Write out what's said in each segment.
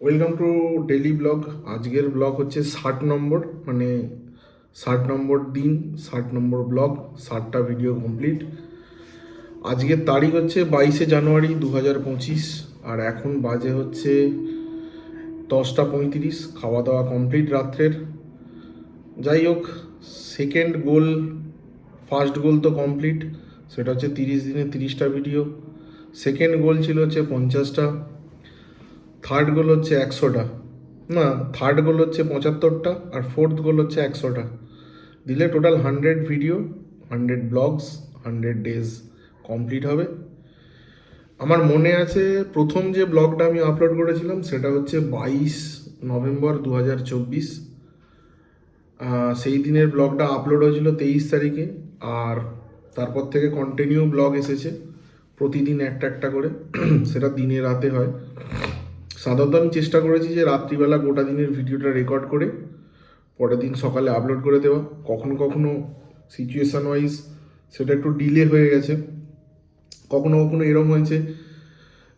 Welcome to daily blog. আজকের blog হচ্ছে 60 নম্বর, মানে 60 নম্বর দিন, 60 নম্বর ব্লগ, 60টা ভিডিও কমপ্লিট। আজকের তারিখ হচ্ছে 22শে জানুয়ারি 2025, আর এখন বাজে হচ্ছে 10টা 35। খাওয়া দাওয়া কমপ্লিট রাত্রের। যাই হোক, সেকেন্ড গোল, ফার্স্ট গোল তো কমপ্লিট, সেটা হচ্ছে 30 দিনে 30টা ভিডিও। সেকেন্ড গোল ছিল হচ্ছে 50টা। থার্ড গোল হচ্ছে 100টা, না, থার্ড গোল হচ্ছে 75টা, আর ফোর্থ গোল হচ্ছে 100টা। দিলে total 100 video, 100 blogs, 100 days complete হবে। আমার মনে আছে প্রথম যে ব্লগটা আমি আপলোড করেছিলাম সেটা হচ্ছে 22 নভেম্বর 2024। সেই দিনের ব্লগটা আপলোড হয়েছিল 23 তারিখে। আর তারপর থেকে কন্টিনিউ ব্লগ এসেছে, প্রতিদিন একটা একটা করে। সেটা দিনে রাতে হয়। সাধারণত আমি চেষ্টা করেছি যে রাত্রিবেলা গোটা দিনের ভিডিওটা রেকর্ড করে পরের দিন সকালে আপলোড করে দেওয়া। কখনো কখনো সিচুয়েশান ওয়াইজ সেটা একটু ডিলে হয়ে গেছে। কখনো কখনো এরম হয়েছে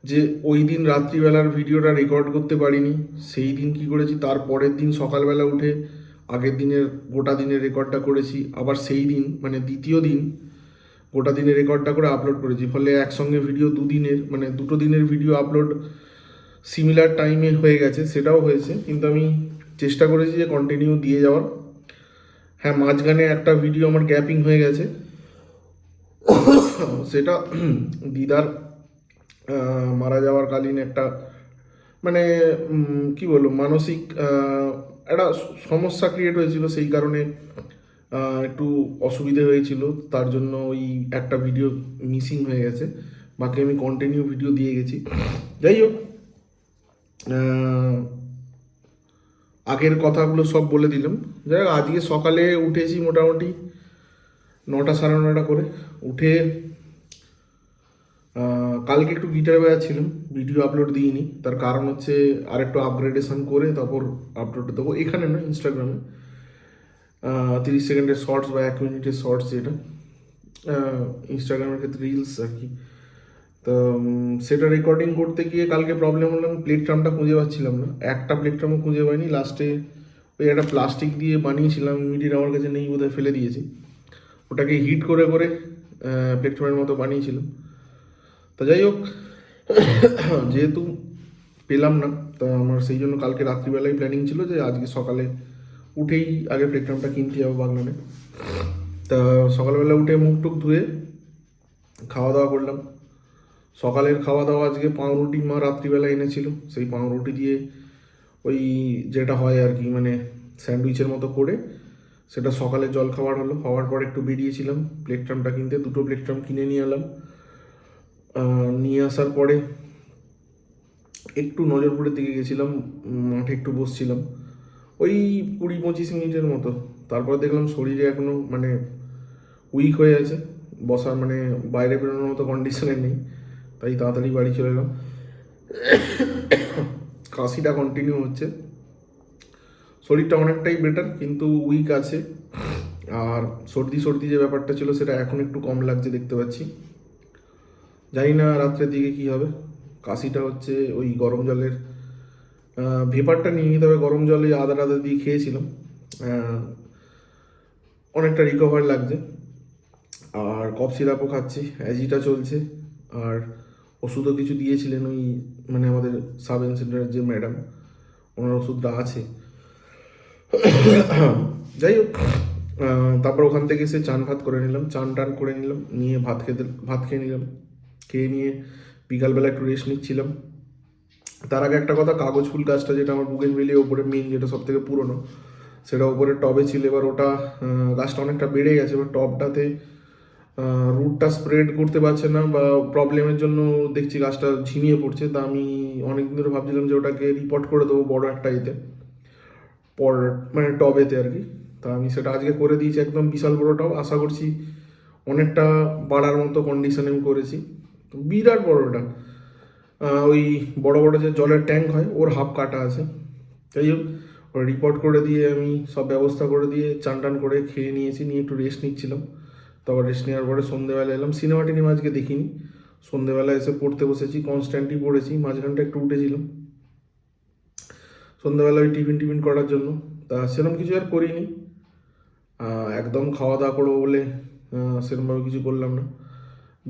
যে ওই দিন রাত্রিবেলার ভিডিওটা রেকর্ড করতে পারিনি। সেই দিন কি করেছি, তার পরের দিন সকালবেলা উঠে আগের দিনের গোটা দিনের রেকর্ডটা করেছি। আবার সেই দিন মানে দ্বিতীয় দিন গোটা দিনের রেকর্ডটা করে আপলোড করেছি। ফলে একসঙ্গে ভিডিও দুদিনের, মানে দুটো দিনের ভিডিও আপলোড সিমিলার টাইমে হয়ে গেছে, সেটাও হয়েছে। কিন্তু আমি চেষ্টা করেছি যে কন্টিনিউ দিয়ে যাওয়ার। হ্যাঁ, মাঝখানে একটা ভিডিও আমার গ্যাপিং হয়ে গেছে, সেটা দিদার মারা যাওয়ার কালীন একটা, মানে কি বলবো, মানসিক একটা সমস্যা ক্রিয়েট হয়েছিল। সেই কারণে একটু অসুবিধে হয়েছিল, তার জন্য ওই একটা ভিডিও মিসিং হয়ে গেছে। বাকি আমি কন্টিনিউ ভিডিও দিয়ে গেছি। যাই হোক, আগের কথাগুলো সব বলে দিলাম। যাই হোক, আজকে সকালে উঠেছি মোটামুটি 9টা 9:30 করে। উঠে কালকে একটু গিটার বাজাচ্ছিলাম, ভিডিও আপলোড দিইনি। তার কারণ হচ্ছে আরেকটু আপগ্রেডেশন করে তারপর আপলোড দেবো। এখানে না, ইনস্টাগ্রামে 30 সেকেন্ডের শর্টস বা 1 মিনিটের শর্টস, যেটা ইনস্টাগ্রামের ক্ষেত্রে রিলস আর কি। তো সেটা রেকর্ডিং করতে গিয়ে কালকে প্রবলেম হলো, আমি প্লেটফর্মটা খুঁজে পাচ্ছিলাম না। একটা প্লেটফর্মও খুঁজে পাইনি। লাস্টে ওই একটা প্লাস্টিক দিয়ে বানিয়েছিলাম, ইমিডিয়েট আমার কাছে নেই, বোধহয় ফেলে দিয়েছি। ওটাকে হিট করে করে প্লেটফর্মের মতো বানিয়েছিলাম। তা যাই হোক, যেহেতু পেলাম না, তা আমার সেই জন্য কালকে রাত্রিবেলায় প্ল্যানিং ছিল যে আজকে সকালে উঠেই আগে প্লেটফর্মটা কিনতে যাবো বাগনানে। তা সকালবেলা উঠে মুখ টুক ধুয়ে খাওয়া দাওয়া করলাম। সকালের খাওয়া দাওয়া আজকে পাউরুটি মা রাত্রিবেলা এনেছিল। সেই পাউরুটি দিয়ে ওই যেটা হয় আর কি, মানে স্যান্ডউইচের মতো করে সেটা সকালে জল খাবার হলো। হওয়ার পর একটু বেরিয়েছিলাম প্লেটফর্মটা কিনতে, দুটো প্লেটফর্ম কিনে নিয়ে এলাম। নিয়ে আসার পরে একটু নজরপুরের দিকে গেছিলাম, মাঠে একটু বসছিলাম ওই 20-25 মিনিটের মতো। তারপর দেখলাম শরীরে এখনও মানে উইক হয়ে আছে, বসার মানে বাইরে বেরোনোর মতো কন্ডিশনে নেই। তাই তাড়াতাড়ি বাড়ি চলে এলাম। কাশিটা কন্টিনিউ হচ্ছে, শরীরটা অনেকটাই বেটার কিন্তু উইক আছে। আর সর্দি সর্দি যে ব্যাপারটা ছিল সেটা এখন একটু কম লাগছে দেখতে পাচ্ছি। জানি না রাত্রের দিকে কী হবে। কাশিটা হচ্ছে ওই গরম জলের ভেপারটা নিয়ে নিতে হবে, গরম জলে আদা টাদা দিয়ে খেয়েছিলাম, অনেকটা রিকভার লাগছে। আর কফ সিরাপও খাচ্ছি, অ্যাজিটা চলছে। আর ওষুধও কিছু দিয়েছিলেন ওই, মানে আমাদের সাব সেন্টারের যে ম্যাডাম, ওনার ওষুধটা আছে। যাই হোক, তারপর ওখান থেকে এসে চান ভাত করে নিলাম, চান টান করে নিলাম, নিয়ে ভাত খেয়ে নিলাম। খেয়ে নিয়ে বিকালবেলা একটু রেস্ট নিচ্ছিলাম। তার আগে একটা কথা, কাগজ ফুল গাছটা যেটা আমার বুগেনভেলিয়া ওপরে মেন, যেটা সব থেকে পুরনো, সেটা ওপরে টবে ছিল। এবার ওটা গাছটা অনেকটা বেড়ে গেছে, এবার টবটাতে রুটটা স্প্রেড করতে পারছে না বা প্রবলেমের জন্য দেখছি গাছটা ঝিমিয়ে পড়ছে। তা আমি অনেকদিন ধরে ভাবছিলাম যে ওটাকে রিপোর্ট করে দেবো বড় একটা এতে, মানে টবেতে আর কি। তা আমি সেটা আজকে করে দিয়েছি, একদম বিশাল বড় টব। আশা করছি অনেকটা বাড়ার মতো কন্ডিশনে আমি করেছি। বিরাট বড় ওটা, ওই বড় বড় যে জলের ট্যাঙ্ক হয় ওর হাফ কাটা আছে। যাই হোক, ওরা রিপোর্ট করে দিয়ে আমি সব ব্যবস্থা করে দিয়ে চান টান করে খেয়ে নিয়েছি, নিয়ে একটু রেস্ট নিচ্ছিলাম। তারপর রেস্ট নেওয়ার পরে সন্ধ্যেবেলা এলাম। সিনেমা টিনেমা আজকে দেখিনি, সন্ধ্যেবেলা এসে পড়তে বসেছি, কনস্ট্যান্টই পড়েছি, মাঝখানটা একটু উঠেছিলাম। সন্ধ্যাবেলা ওই টিফিন করার জন্য। তা সেরকম কিছু আর করিনি, একদম খাওয়া দাওয়া করবো বলে সেরকমভাবে কিছু করলাম না।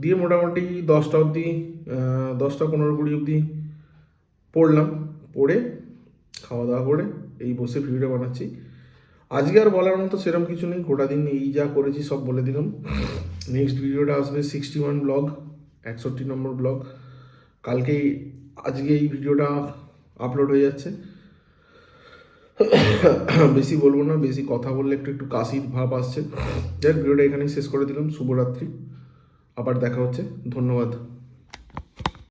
দিয়ে মোটামুটি 10টা অবধি, 10টা 15-20 অবধি পড়লাম, পড়ে খাওয়া দাওয়া করে এই বসে ভিডিওটা বানাচ্ছি। আজকে আর বলার মতো সেরকম কিছু নেই, গোটা দিন এই যা করেছি সব বলে দিলাম। নেক্সট ভিডিওটা আসবে 61 ব্লগ, 61 নম্বর ব্লগ। কালকেই, আজকে এই ভিডিওটা আপলোড হয়ে যাচ্ছে। বেশি বলবো না, বেশি কথা বললে একটু একটু কাশির ভাব আসছে। যাই হোক, ভিডিওটা এখানেই শেষ করে দিলাম। শুভরাত্রি, আবার দেখা হচ্ছে, ধন্যবাদ।